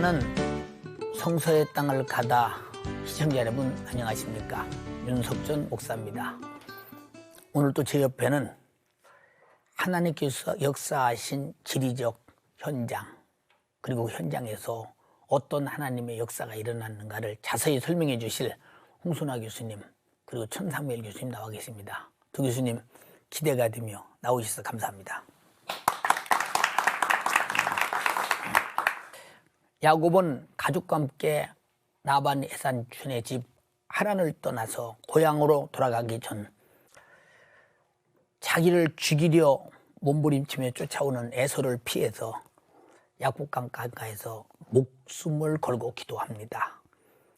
나는 성서의 땅을 가다. 시청자 여러분 안녕하십니까? 윤석전 목사입니다. 오늘 또 제 옆에는 하나님께서 역사하신 지리적 현장, 그리고 현장에서 어떤 하나님의 역사가 일어났는가를 자세히 설명해 주실 홍순화 교수님, 그리고 천상무엘 교수님 나와 계십니다. 두 교수님 기대가 되며 나오셔서 감사합니다. 야곱은 가족과 함께 라반 에산촌의 집 하란을 떠나서 고향으로 돌아가기 전 자기를 죽이려 몸부림치며 쫓아오는 에서를 피해서 약복강 강가에서 목숨을 걸고 기도합니다.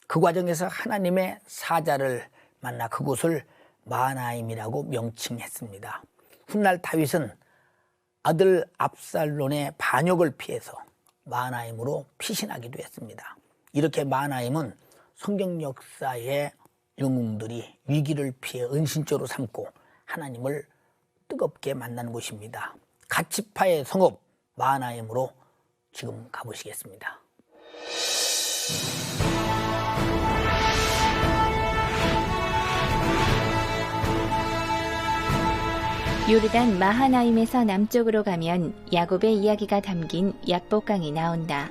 그 과정에서 하나님의 사자를 만나 그곳을 마하나임이라고 명칭했습니다. 훗날 다윗은 아들 압살론의 반역을 피해서 마하나임으로 피신하기도 했습니다. 이렇게 마하나임은 성경 역사의 영웅들이 위기를 피해 은신처로 삼고 하나님을 뜨겁게 만나는 곳입니다. 갓지파의 성읍 마하나임으로 지금 가보시겠습니다. 요르단 마하나임에서 남쪽으로 가면 야곱의 이야기가 담긴 약복강이 나온다.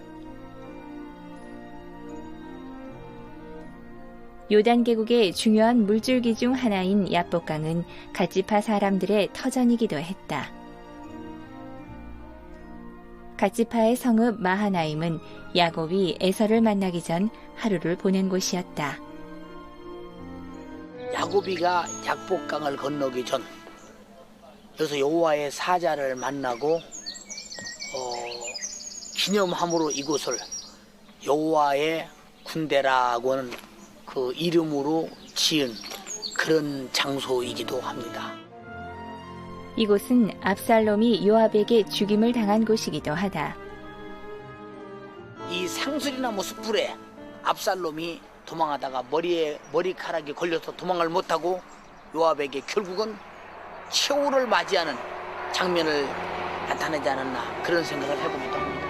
요단 계곡의 중요한 물줄기 중 하나인 약복강은 갓지파 사람들의 터전이기도 했다. 갓지파의 성읍 마하나임은 야곱이 에서를 만나기 전 하루를 보낸 곳이었다. 야곱이가 약복강을 건너기 전 여기서 여호와의 사자를 만나고 기념함으로 이곳을 여호와의 군대라고 하는 그 이름으로 지은 그런 장소이기도 합니다. 이곳은 압살롬이 요압에게 죽임을 당한 곳이기도 하다. 이 상수리나무 숯불에 압살롬이 도망하다가 머리카락이 걸려서 도망을 못하고 요압에게 결국은 최후를 맞이하는 장면을 나타내지 않았나 그런 생각을 해보기도 합니다.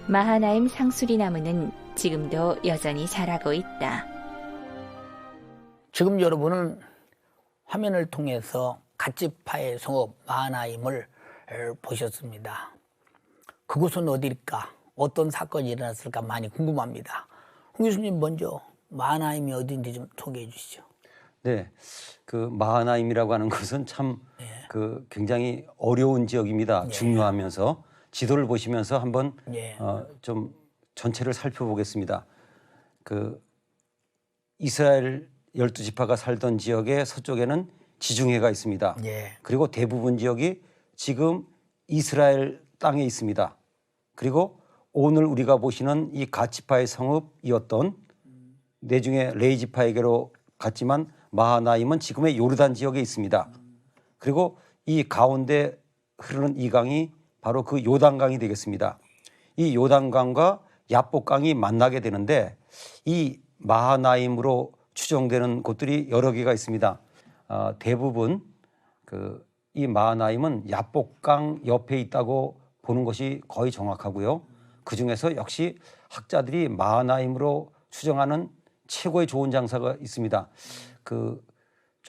마하나임 상수리 나무는 지금도 여전히 자라고 있다. 지금 여러분은 화면을 통해서 갓지파의 성읍 마하나임을 보셨습니다. 그곳은 어디일까? 어떤 사건이 일어났을까 많이 궁금합니다. 홍 교수님 먼저 마하나임이 어디인지 좀 소개해 주시죠. 네, 그 마하나임이라고 하는 것은 참 그 굉장히 어려운 지역입니다. 중요하면서 지도를 보시면서 한번 좀 전체를 살펴보겠습니다. 그 이스라엘 12지파가 살던 지역의 서쪽에는 지중해가 있습니다. 그리고 대부분 지역이 지금 이스라엘 땅에 있습니다. 그리고 오늘 우리가 보시는 이 갓지파의 성읍이었던 내중에 레이지파에게로 갔지만 마하나임은 지금의 요르단 지역에 있습니다. 그리고 이 가운데 흐르는 이 강이 바로 그 요단강이 되겠습니다. 이 요단강과 약복강이 만나게 되는데 이 마하나임으로 추정되는 곳들이 여러 개가 있습니다. 대부분 이 마하나임은 약복강 옆에 있다고 보는 것이 거의 정확하고요. 그중에서 역시 학자들이 마하나임으로 추정하는 최고의 좋은 장사가 있습니다.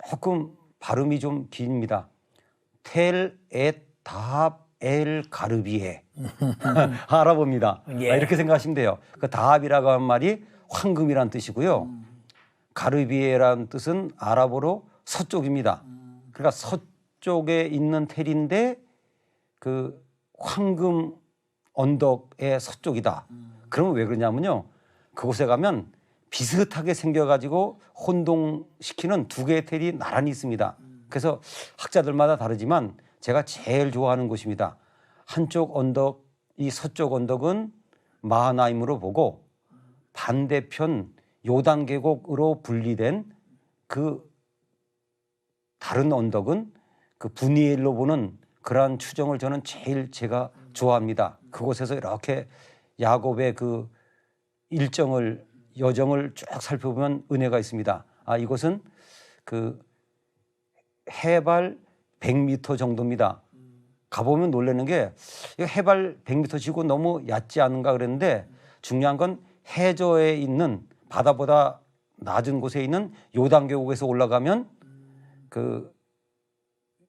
조금 발음이 좀 깁니다. 텔 엣 다합 엘 가르비에 알아봅니다. 이렇게 생각하시면 돼요. 그 다합이라고 하는 말이 황금이란 뜻이고요. 가르비에라는 뜻은 아랍어로 서쪽입니다. 그러니까 서쪽에 있는 텔인데 그 황금 언덕의 서쪽이다. 그러면 왜 그러냐면요. 그곳에 가면 비슷하게 생겨가지고 혼동시키는 두 개의 텔이 나란히 있습니다. 그래서 학자들마다 다르지만 제가 제일 좋아하는 곳입니다. 한쪽 언덕, 이 서쪽 언덕은 마하나임으로 보고 반대편 요단 계곡으로 분리된 그 다른 언덕은 그 분이엘로 보는 그러한 추정을 저는 제일 제가 좋아합니다. 그곳에서 이렇게 야곱의 그 여정을 쭉 살펴보면 은혜가 있습니다. 이곳은 그 해발 100m 정도입니다. 가보면 놀라는 게 이거 해발 100m 지고 너무 얕지 않은가 그랬는데 중요한 건 해저에 있는 바다보다 낮은 곳에 있는 요단 계곡에서 올라가면 그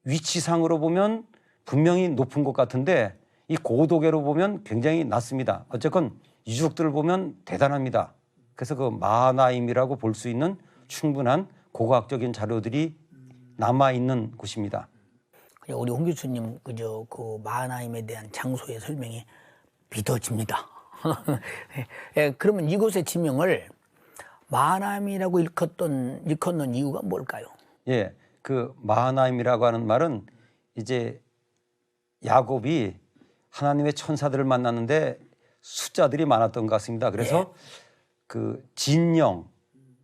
위치상으로 보면 분명히 높은 것 같은데 이 고도계로 보면 굉장히 낮습니다. 어쨌건 유적들을 보면 대단합니다. 그래서 그 마하나임이라고 볼 수 있는 충분한 고고학적인 자료들이 남아 있는 곳입니다. 우리 홍 교수님 그저 그 마하나임에 대한 장소의 설명이 믿어집니다. 예, 그러면 이곳의 지명을 마하나임이라고 일컫는 이유가 뭘까요? 예, 그 마하나임이라고 하는 말은 이제 야곱이 하나님의 천사들을 만났는데 숫자들이 많았던 것 같습니다. 그래서 그 진영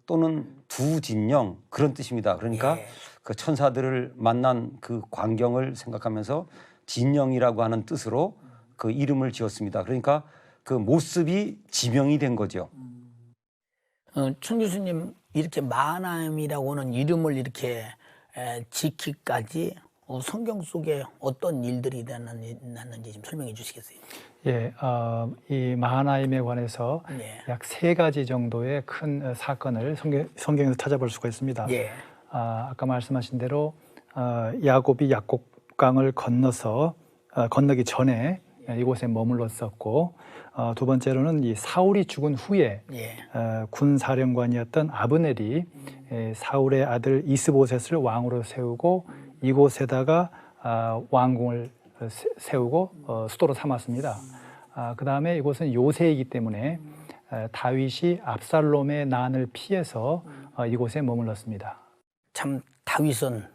또는 두 진영 그런 뜻입니다. 그러니까 그 천사들을 만난 그 광경을 생각하면서 진영이라고 하는 뜻으로 그 이름을 지었습니다. 그러니까 그 모습이 지명이 된 거죠. 천 교수님 이렇게 마하나임이라고 하는 이름을 이렇게 지키기까지 성경 속에 어떤 일들이 났는지 좀 설명해 주시겠어요? 예, 이 마하나임에 관해서 약 3가지 정도의 큰 사건을 성경에서 찾아볼 수가 있습니다. 예. 아까 말씀하신 대로 야곱이 약곡강을 건너기 전에 이곳에 머물렀었고, 두 번째로는 이 사울이 죽은 후에 군 사령관이었던 아브넬이 사울의 아들 이스보셋을 왕으로 세우고 이곳에다가 왕궁을 세우고 수도로 삼았습니다. 그 다음에 이곳은 요새이기 때문에 다윗이 압살롬의 난을 피해서 이곳에 머물렀습니다. 참 다윗은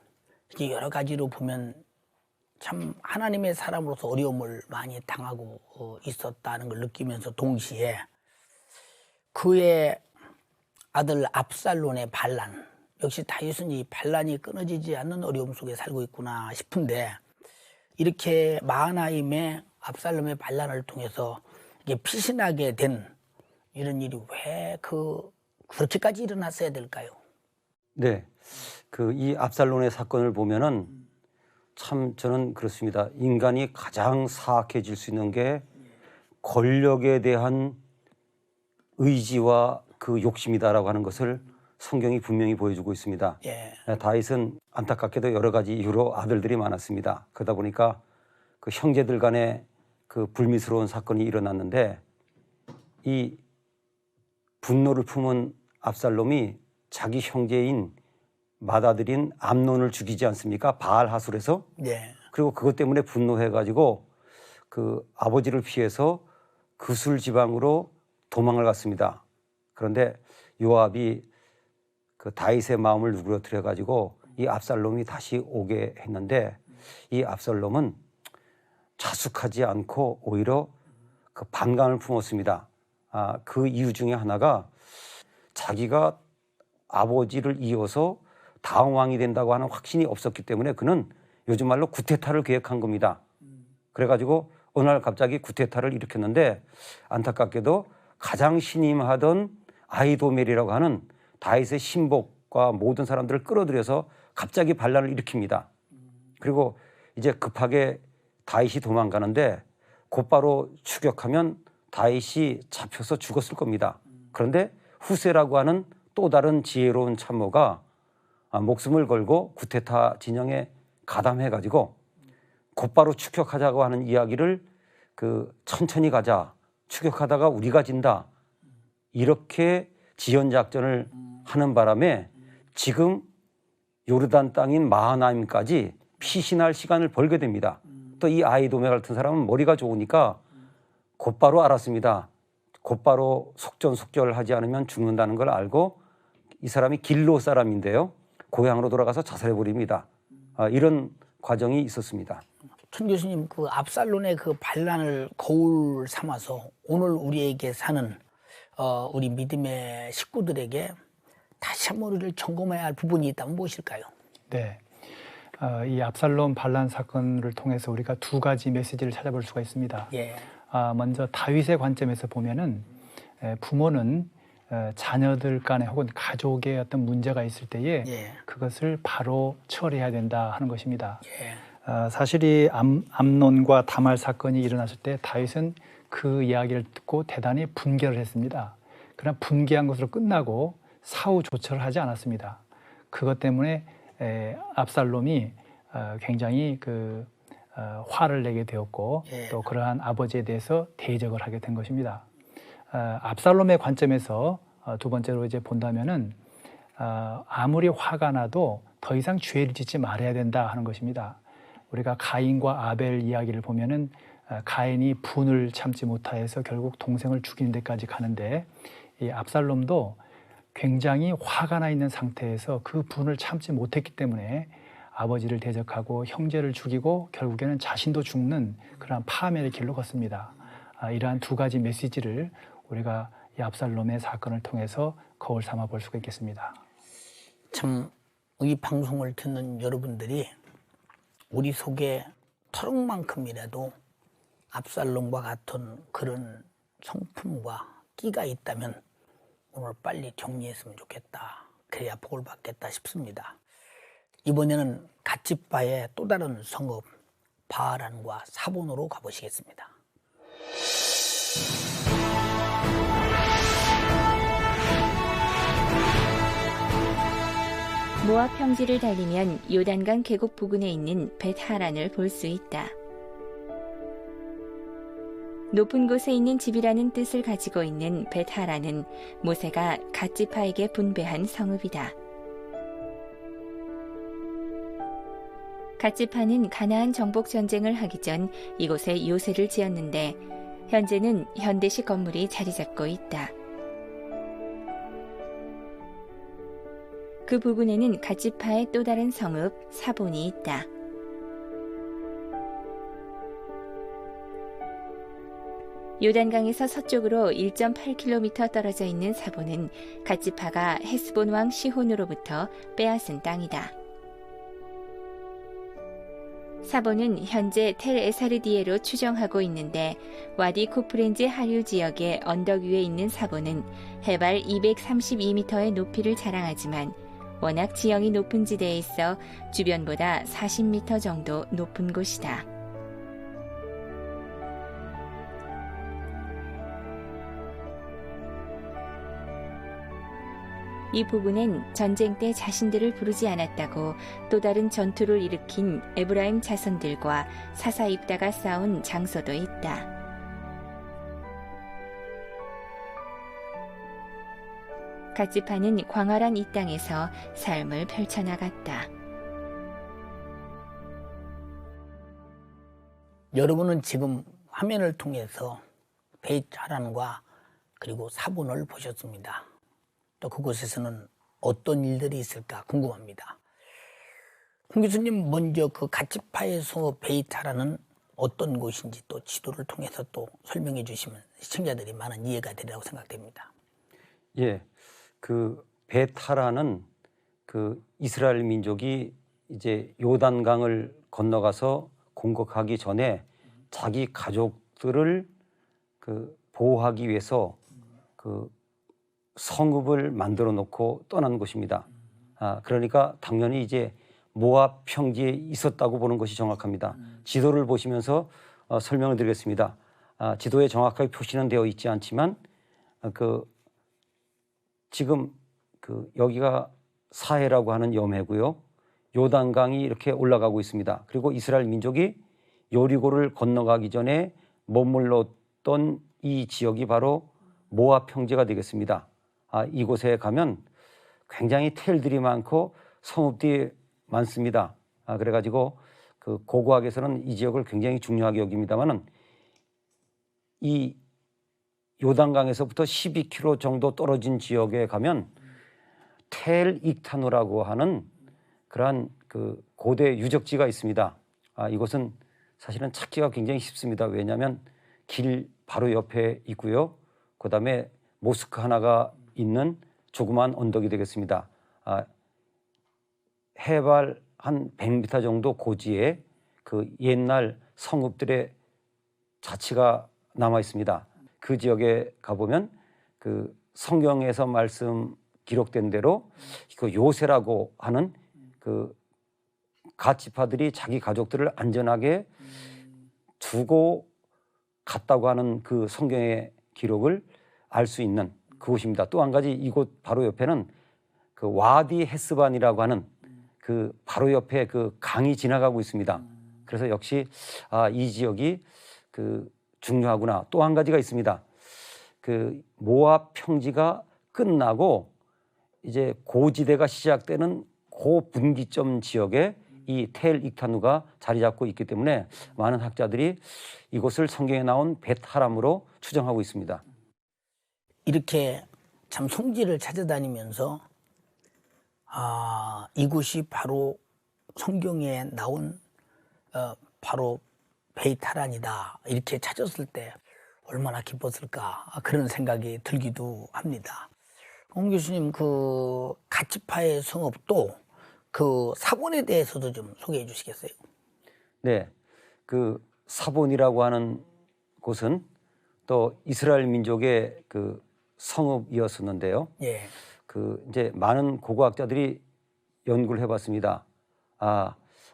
여러 가지로 보면 참 하나님의 사람으로서 어려움을 많이 당하고 있었다는 걸 느끼면서 동시에 그의 아들 압살롬의 반란, 역시 다윗은 이 반란이 끊어지지 않는 어려움 속에 살고 있구나 싶은데 이렇게 마하나임의 압살롬의 반란을 통해서 이게 피신하게 된 이런 일이 왜 그렇게까지 일어났어야 될까요? 네, 그 이 압살롬의 사건을 보면은 참 저는 그렇습니다. 인간이 가장 사악해질 수 있는 게 권력에 대한 의지와 그 욕심이다라고 하는 것을 성경이 분명히 보여주고 있습니다. 다윗은 안타깝게도 여러 가지 이유로 아들들이 많았습니다. 그러다 보니까 그 형제들 간에 그 불미스러운 사건이 일어났는데 이 분노를 품은 압살롬이 자기 형제인 맏아들인 암논을 죽이지 않습니까? 바알 하술에서. 그리고 그것 때문에 분노해가지고 그 아버지를 피해서 그술 지방으로 도망을 갔습니다. 그런데 요압이 그 다윗의 마음을 누그러뜨려 가지고 이 압살롬이 다시 오게 했는데 이 압살롬은 자숙하지 않고 오히려 그 반감을 품었습니다. 그 이유 중에 하나가 자기가 아버지를 이어서 다음 왕이 된다고 하는 확신이 없었기 때문에 그는 요즘 말로 구테타를 계획한 겁니다. 그래가지고 어느 날 갑자기 구테타를 일으켰는데 안타깝게도 가장 신임하던 아히도멜이라고 하는 다윗의 신복과 모든 사람들을 끌어들여서 갑자기 반란을 일으킵니다. 그리고 이제 급하게 다윗이 도망가는데 곧바로 추격하면 다윗이 잡혀서 죽었을 겁니다. 그런데 후세라고 하는 또 다른 지혜로운 참모가 목숨을 걸고 구테타 진영에 가담해가지고 곧바로 추격하자고 하는 이야기를 천천히 가자, 추격하다가 우리가 진다, 이렇게 지연작전을 하는 바람에 지금 요르단 땅인 마하나임까지 피신할 시간을 벌게 됩니다. 또 이 아히도멜 같은 사람은 머리가 좋으니까 곧바로 알았습니다. 곧바로 속전속결하지 않으면 죽는다는 걸 알고 이 사람이 길로 사람인데요, 고향으로 돌아가서 자살해버립니다. 이런 과정이 있었습니다. 천 교수님, 그 압살롬의 그 반란을 거울 삼아서 오늘 우리에게 사는 우리 믿음의 식구들에게 다시 한번 우리를 점검해야 할 부분이 있다면 무엇일까요? 네, 이 압살롬 반란 사건을 통해서 우리가 2가지 메시지를 찾아볼 수가 있습니다. 먼저 다윗의 관점에서 보면은 부모는 자녀들 간에 혹은 가족의 어떤 문제가 있을 때에 그것을 바로 처리해야 된다 하는 것입니다. 사실 이 암논과 다말 사건이 일어났을 때 다윗은 그 이야기를 듣고 대단히 분개를 했습니다. 그러나 분개한 것으로 끝나고 사후 조처를 하지 않았습니다. 그것 때문에 압살롬이 굉장히 화를 내게 되었고 또 그러한 아버지에 대해서 대적을 하게 된 것입니다. 압살롬의 관점에서 두 번째로 이제 본다면은 아무리 화가 나도 더 이상 죄를 짓지 말아야 된다 하는 것입니다. 우리가 가인과 아벨 이야기를 보면은 가인이 분을 참지 못하여서 결국 동생을 죽이는 데까지 가는데 이 압살롬도 굉장히 화가 나 있는 상태에서 그 분을 참지 못했기 때문에 아버지를 대적하고 형제를 죽이고 결국에는 자신도 죽는 그러한 파멸의 길로 걷습니다. 이러한 두 가지 메시지를 우리가 이 압살롬의 사건을 통해서 거울 삼아 볼 수가 있겠습니다. 참 이 방송을 듣는 여러분들이 우리 속에 터럭만큼이라도 압살롬과 같은 그런 성품과 끼가 있다면 오늘 빨리 정리했으면 좋겠다. 그래야 복을 받겠다 싶습니다. 이번에는 갓지파의 또 다른 성읍 바하란과 사본으로 가보시겠습니다. 모압 평지를 달리면 요단강 계곡 부근에 있는 벳하란을 볼 수 있다. 높은 곳에 있는 집이라는 뜻을 가지고 있는 벳하란은 모세가 갓지파에게 분배한 성읍이다. 갓지파는 가나안 정복 전쟁을 하기 전 이곳에 요새를 지었는데 현재는 현대식 건물이 자리 잡고 있다. 그 부근에는 갓지파의 또 다른 성읍 사본이 있다. 요단강에서 서쪽으로 1.8km 떨어져 있는 사본은 갓지파가 헤스본 왕 시혼으로부터 빼앗은 땅이다. 사본은 현재 텔 에사르디에로 추정하고 있는데 와디 쿠프렌즈 하류 지역의 언덕 위에 있는 사본은 해발 232m의 높이를 자랑하지만 워낙 지형이 높은 지대에 있어 주변보다 40m 정도 높은 곳이다. 이 부분엔 전쟁 때 자신들을 부르지 않았다고 또 다른 전투를 일으킨 에브라임 자손들과 사사입다가 싸운 장소도 있다. 갓지파는 광활한 이 땅에서 삶을 펼쳐나갔다. 여러분은 지금 화면을 통해서 벳하란과 그리고 사본을 보셨습니다. 또 그곳에서는 어떤 일들이 있을까 궁금합니다. 홍 교수님, 먼저 그 갓지파의 성읍 벳하란은 어떤 곳인지 또 지도를 통해서 또 설명해 주시면 시청자들이 많은 이해가 되리라고 생각됩니다. 예, 그 벳하란은 그 이스라엘 민족이 이제 요단강을 건너가서 공격하기 전에 자기 가족들을 그 보호하기 위해서 그 성읍을 만들어 놓고 떠난 곳입니다. 그러니까 당연히 이제 모압 평지에 있었다고 보는 것이 정확합니다. 지도를 보시면서 설명을 드리겠습니다. 지도에 정확하게 표시는 되어 있지 않지만 지금 여기가 사해라고 하는 염해고요. 요단강이 이렇게 올라가고 있습니다. 그리고 이스라엘 민족이 요리고를 건너가기 전에 머물렀던 이 지역이 바로 모압 평지가 되겠습니다. 이곳에 가면 굉장히 텔들이 많고 성읍들이 많습니다. 그래가지고 그 고고학에서는 이 지역을 굉장히 중요하게 여깁니다만은 이 요단강에서부터 12km 정도 떨어진 지역에 가면 텔 익타누라고 하는 그러한 그 고대 유적지가 있습니다. 이곳은 사실은 찾기가 굉장히 쉽습니다. 왜냐하면 길 바로 옆에 있고요. 그 다음에 모스크 하나가 있는 조그만 언덕이 되겠습니다. 해발 한 100m 정도 고지에 그 옛날 성읍들의 자취가 남아 있습니다. 그 지역에 가보면 그 성경에서 말씀 기록된 대로 그 요새라고 하는 그 갓 지파들이 자기 가족들을 안전하게 두고 갔다고 하는 그 성경의 기록을 알 수 있는 그곳입니다. 또 한 가지 이곳 바로 옆에는 그 와디 헤스반이라고 하는 그 바로 옆에 그 강이 지나가고 있습니다. 그래서 역시 이 지역이 그 중요하구나. 또 한 가지가 있습니다. 그 모압 평지가 끝나고 이제 고지대가 시작되는 고 분기점 지역에 이 텔 익타누가 자리 잡고 있기 때문에 많은 학자들이 이곳을 성경에 나온 벳하람으로 추정하고 있습니다. 이렇게 참 성지를 찾아다니면서 이곳이 바로 성경에 나온 바로 베이타란이다 이렇게 찾았을 때 얼마나 기뻤을까 그런 생각이 들기도 합니다. 홍 교수님, 그 갓지파의 성읍도 그 사본에 대해서도 좀 소개해 주시겠어요? 네, 그 사본이라고 하는 곳은 또 이스라엘 민족의 그 성읍이었었는데요. 예. 그 이제 많은 고고학자들이 연구를 해봤습니다.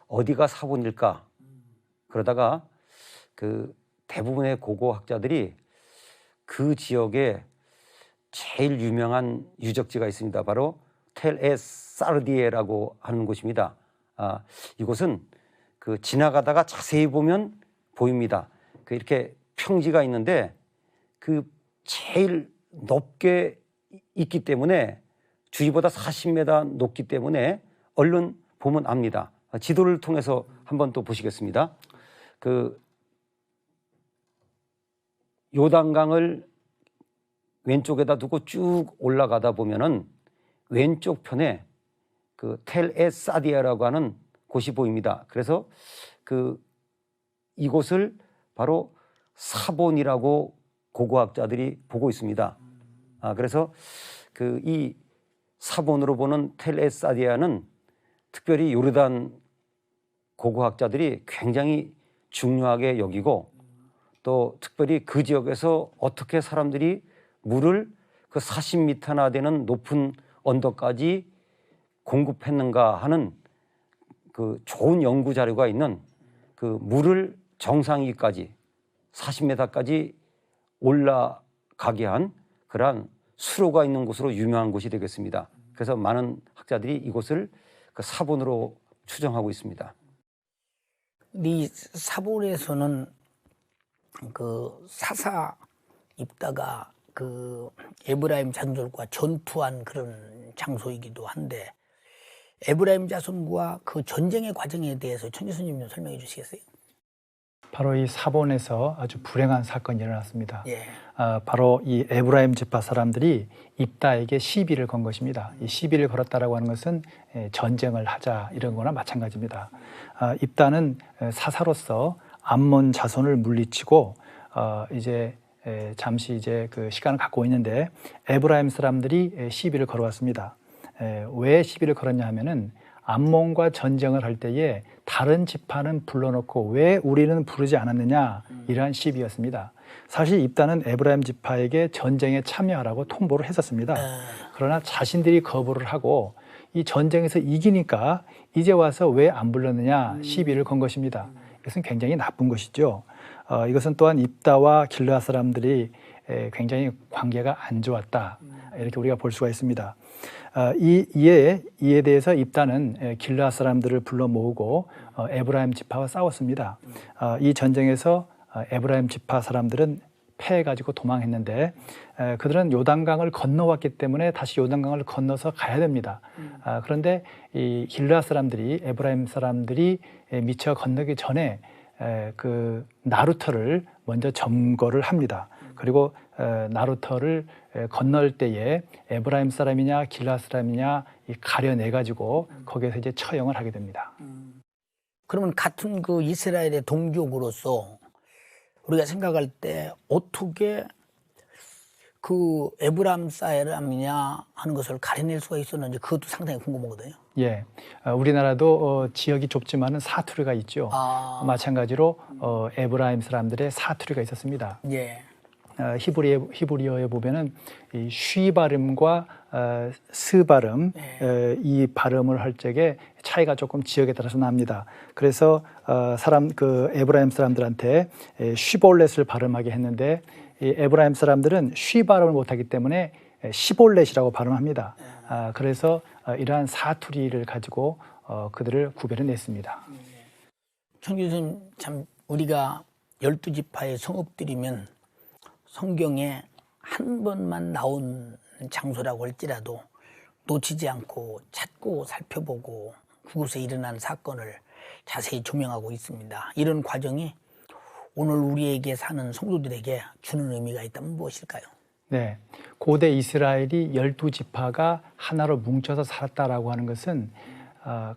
어디가 사본일까? 그러다가 그 대부분의 고고학자들이 그 지역에 제일 유명한 유적지가 있습니다. 바로 텔-에-사르디에라고 하는 곳입니다. 이곳은 그 지나가다가 자세히 보면 보입니다. 그 이렇게 평지가 있는데 그 제일 높게 있기 때문에 주위보다 40m 높기 때문에 얼른 보면 압니다. 지도를 통해서 한번 또 보시겠습니다. 그 요단강을 왼쪽에다 두고 쭉 올라가다 보면은 왼쪽 편에 그 텔-에-사디아라고 하는 곳이 보입니다. 그래서 그 이곳을 바로 사본이라고 고고학자들이 보고 있습니다. 그래서 그 이 사본으로 보는 텔-에-사디아는 특별히 요르단 고고학자들이 굉장히 중요하게 여기고 또 특별히 그 지역에서 어떻게 사람들이 물을 그 40m나 되는 높은 언덕까지 공급했는가 하는 그 좋은 연구 자료가 있는 그 물을 정상 위까지 40m까지 올라가게 한 그러한 수로가 있는 곳으로 유명한 곳이 되겠습니다. 그래서 많은 학자들이 이곳을 그 사본으로 추정하고 있습니다. 이 사본에서는 그 사사 입다가 그 에브라임 자손들과 전투한 그런 장소이기도 한데 에브라임 자손과 그 전쟁의 과정에 대해서 천 교수님 좀 설명해 주시겠어요? 바로 이 사본에서 아주 불행한 사건이 일어났습니다. 예. 바로 이 에브라임 지파 사람들이 입다에게 시비를 건 것입니다. 이 시비를 걸었다라고 하는 것은 전쟁을 하자 이런 거나 마찬가지입니다. 입다는 사사로서 암몬 자손을 물리치고 이제 잠시 이제 그 시간을 갖고 있는데 에브라임 사람들이 시비를 걸어왔습니다. 왜 시비를 걸었냐 하면은 암몬과 전쟁을 할 때에 다른 지파는 불러놓고 왜 우리는 부르지 않았느냐 이러한 시비였습니다. 사실 입다는 에브라임 지파에게 전쟁에 참여하라고 통보를 했었습니다. 그러나 자신들이 거부를 하고 이 전쟁에서 이기니까 이제 와서 왜 안 불렀느냐 시비를 건 것입니다. 이것은 굉장히 나쁜 것이죠. 이것은 또한 입다와 길르앗 사람들이 굉장히 관계가 안 좋았다 이렇게 우리가 볼 수가 있습니다. 이에 대해서 입다는 길르앗 사람들을 불러 모으고 에브라임 지파와 싸웠습니다. 이 전쟁에서 에브라임 지파 사람들은 패해가지고 도망했는데 그들은 요단강을 건너왔기 때문에 다시 요단강을 건너서 가야 됩니다. 그런데 이 길르앗 사람들이 에브라임 사람들이 미처 건너기 전에 그 나루터를 먼저 점거를 합니다. 그리고 나루터를 건널 때에 에브라임 사람이냐 길르앗 사람이냐 가려내 가지고 거기에서 이제 처형을 하게 됩니다. 그러면 같은 그 이스라엘의 동족으로서 우리가 생각할 때 어떻게 그 에브라임 사람이냐 하는 것을 가려낼 수가 있었는지 그것도 상당히 궁금하거든요. 예, 우리나라도 지역이 좁지만은 사투리가 있죠. 마찬가지로 에브라임 사람들의 사투리가 있었습니다. 예. 히브리어에 보면은 이 쉬 발음과 스 발음 이 발음을 할 적에 차이가 조금 지역에 따라서 납니다. 그래서 에브라임 사람들한테 쉬볼렛을 발음하게 했는데 이 에브라임 사람들은 쉬 발음을 못하기 때문에 시볼렛이라고 발음합니다. 그래서 이러한 사투리를 가지고 그들을 구별해냈습니다. 청 교수님, 참 우리가 12지파의 성읍들이면 성경에 한 번만 나온 장소라고 할지라도 놓치지 않고 찾고 살펴보고 그곳에 일어난 사건을 자세히 조명하고 있습니다. 이런 과정이 오늘 우리에게 사는 성도들에게 주는 의미가 있다면 무엇일까요? 네, 고대 이스라엘이 12지파가 하나로 뭉쳐서 살았다라고 하는 것은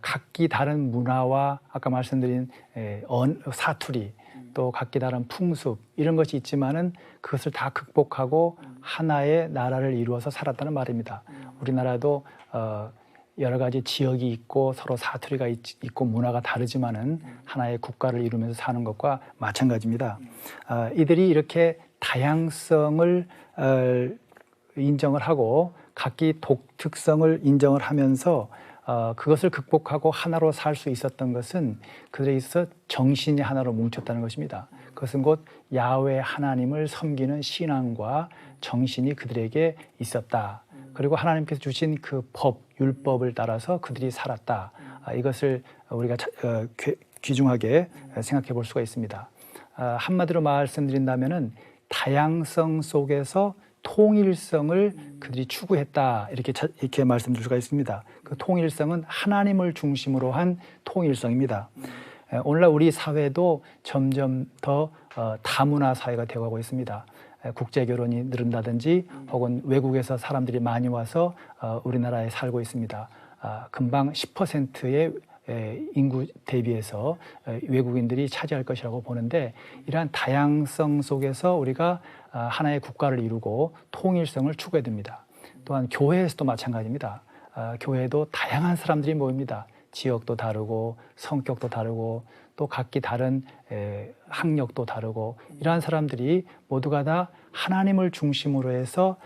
각기 다른 문화와 아까 말씀드린 사투리 또 각기 다른 풍습 이런 것이 있지만은 그것을 다 극복하고 하나의 나라를 이루어서 살았다는 말입니다. 우리나라도 여러 가지 지역이 있고 서로 사투리가 있고 문화가 다르지만은 하나의 국가를 이루면서 사는 것과 마찬가지입니다. 이들이 이렇게 다양성을 인정을 하고 각기 독특성을 인정을 하면서 그것을 극복하고 하나로 살 수 있었던 것은 그들에 있어서 정신이 하나로 뭉쳤다는 것입니다. 그것은 곧 야훼 하나님을 섬기는 신앙과 정신이 그들에게 있었다. 그리고 하나님께서 주신 그 법, 율법을 따라서 그들이 살았다. 이것을 우리가 귀중하게 생각해 볼 수가 있습니다. 한마디로 말씀드린다면은 다양성 속에서 통일성을 그들이 추구했다 이렇게 말씀드릴 수가 있습니다. 그 통일성은 하나님을 중심으로 한 통일성입니다. 오늘날 우리 사회도 점점 더 다문화 사회가 되어가고 있습니다. 국제 결혼이 늘은다든지 혹은 외국에서 사람들이 많이 와서 우리나라에 살고 있습니다. 금방 10%의 인구 대비해서 외국인들이 차지할 것이라고 보는데 이러한 다양성 속에서 우리가 하나의 국가를 이루고 통일성을 추구해야 됩니다. 또한 교회에서도 마찬가지입니다. 교회도 다양한 사람들이 모입니다. 지역도 다르고 성격도 다르고 또 각기 다른 학력도 다르고 이러한 사람들이 모두가 다 하나님을 중심으로 해서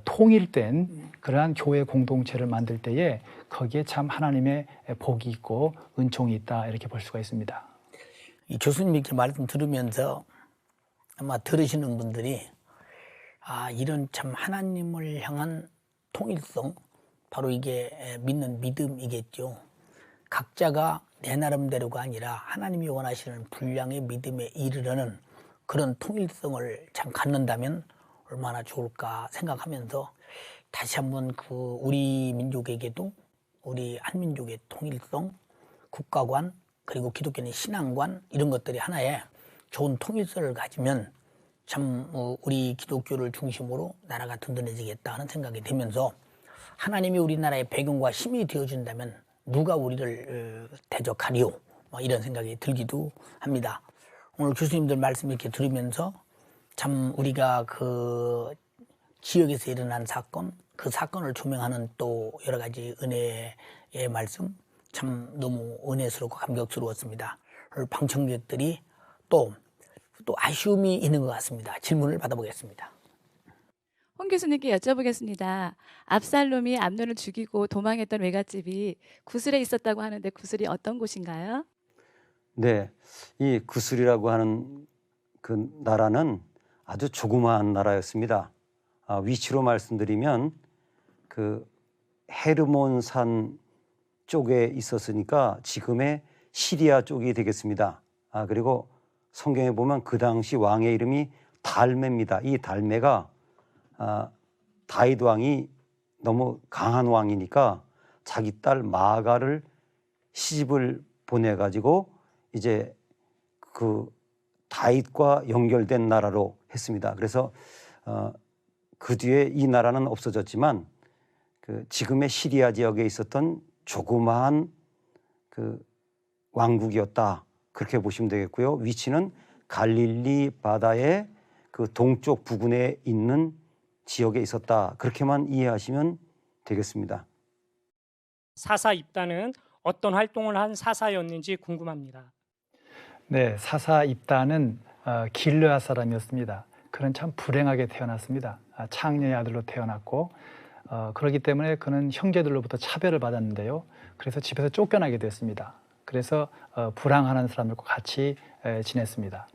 통일된 그러한 교회 공동체를 만들 때에 거기에 참 하나님의 복이 있고 은총이 있다 이렇게 볼 수가 있습니다. 이 교수님 이렇게 말씀 들으면서 아마 들으시는 분들이 이런 참 하나님을 향한 통일성 바로 이게 믿는 믿음이겠죠. 각자가 내 나름대로가 아니라 하나님이 원하시는 분량의 믿음에 이르려는 그런 통일성을 참 갖는다면 얼마나 좋을까 생각하면서 다시 한번 우리 민족에게도 우리 한민족의 통일성, 국가관 그리고 기독교의 신앙관 이런 것들이 하나의 좋은 통일성을 가지면 참 우리 기독교를 중심으로 나라가 든든해지겠다 하는 생각이 들면서 하나님이 우리나라의 배경과 힘이 되어준다면 누가 우리를 대적하리요? 이런 생각이 들기도 합니다. 오늘 교수님들 말씀 이렇게 들으면서 참 우리가 그 지역에서 일어난 사건, 그 사건을 조명하는 또 여러 가지 은혜의 말씀 참 너무 은혜스럽고 감격스러웠습니다. 오늘 방청객들이 또 아쉬움이 있는 것 같습니다. 질문을 받아보겠습니다. 홍 교수님께 여쭤보겠습니다. 압살롬이 암논을 죽이고 도망했던 외갓집이 구슬에 있었다고 하는데 구슬이 어떤 곳인가요? 네, 이 구슬이라고 하는 그 나라는 아주 조그마한 나라였습니다. 위치로 말씀드리면 그 헤르몬산 쪽에 있었으니까 지금의 시리아 쪽이 되겠습니다. 그리고 성경에 보면 그 당시 왕의 이름이 달메입니다. 이 달메가 다윗 왕이 너무 강한 왕이니까 자기 딸 마가를 시집을 보내가지고 이제 그 다윗과 연결된 나라로 했습니다. 그래서 그 뒤에 이 나라는 없어졌지만 그 지금의 시리아 지역에 있었던 조그마한 그 왕국이었다. 그렇게 보시면 되겠고요. 위치는 갈릴리 바다의 그 동쪽 부근에 있는 지역에 있었다. 그렇게만 이해하시면 되겠습니다. 사사 입단은 어떤 활동을 한 사사였는지 궁금합니다. 네, 사사 입단은 길르앗 사람이었습니다. 그는 참 불행하게 태어났습니다. 창녀의 아들로 태어났고 그렇기 때문에 그는 형제들로부터 차별을 받았는데요. 그래서 집에서 쫓겨나게 됐습니다. 그래서 불황하는 사람들과 같이 지냈습니다.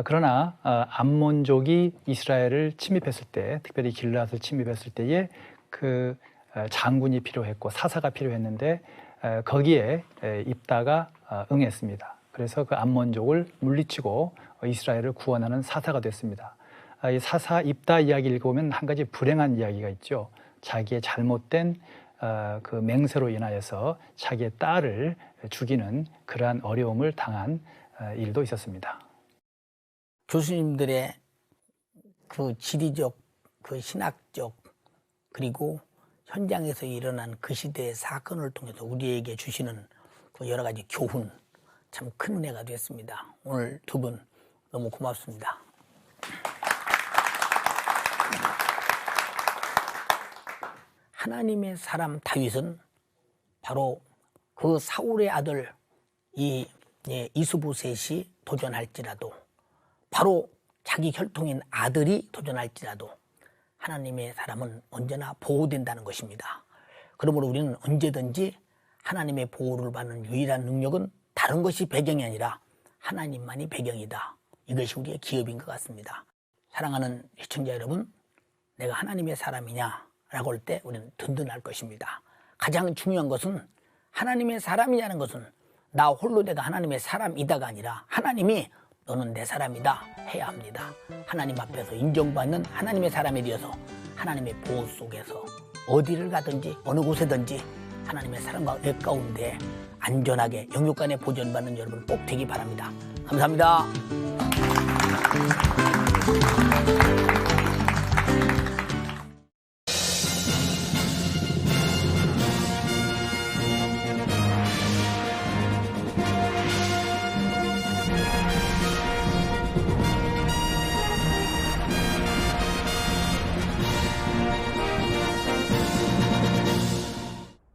그러나 암몬족이 이스라엘을 침입했을 때, 특별히 길르앗을 침입했을 때에 그 장군이 필요했고 사사가 필요했는데 거기에 입다가 응했습니다. 그래서 그 암몬족을 물리치고 이스라엘을 구원하는 사사가 됐습니다. 이 사사 입다 이야기 읽어보면 한 가지 불행한 이야기가 있죠. 자기의 잘못된 그 맹세로 인하여서 자기의 딸을 죽이는 그러한 어려움을 당한 일도 있었습니다. 교수님들의 그 지리적, 그 신학적, 그리고 현장에서 일어난 그 시대의 사건을 통해서 우리에게 주시는 그 여러 가지 교훈, 참 큰 은혜가 됐습니다. 오늘 두 분 너무 고맙습니다. 하나님의 사람 다윗은 바로 그 사울의 아들 이스보셋이 도전할지라도, 바로 자기 혈통인 아들이 도전할지라도 하나님의 사람은 언제나 보호된다는 것입니다. 그러므로 우리는 언제든지 하나님의 보호를 받는 유일한 능력은 다른 것이 배경이 아니라 하나님만이 배경이다. 이것이 우리의 기업인 것 같습니다. 사랑하는 시청자 여러분, 내가 하나님의 사람이냐 라고 할 때 우리는 든든할 것입니다. 가장 중요한 것은 하나님의 사람이냐는 것은 나 홀로 내가 하나님의 사람이다가 아니라 하나님이 너는 내 사람이다 해야 합니다. 하나님 앞에서 인정받는 하나님의 사람이 되어서 하나님의 보호 속에서 어디를 가든지 어느 곳에든지 하나님의 사랑과 내 가운데 안전하게 영육간에 보존받는 여러분 꼭 되기 바랍니다. 감사합니다.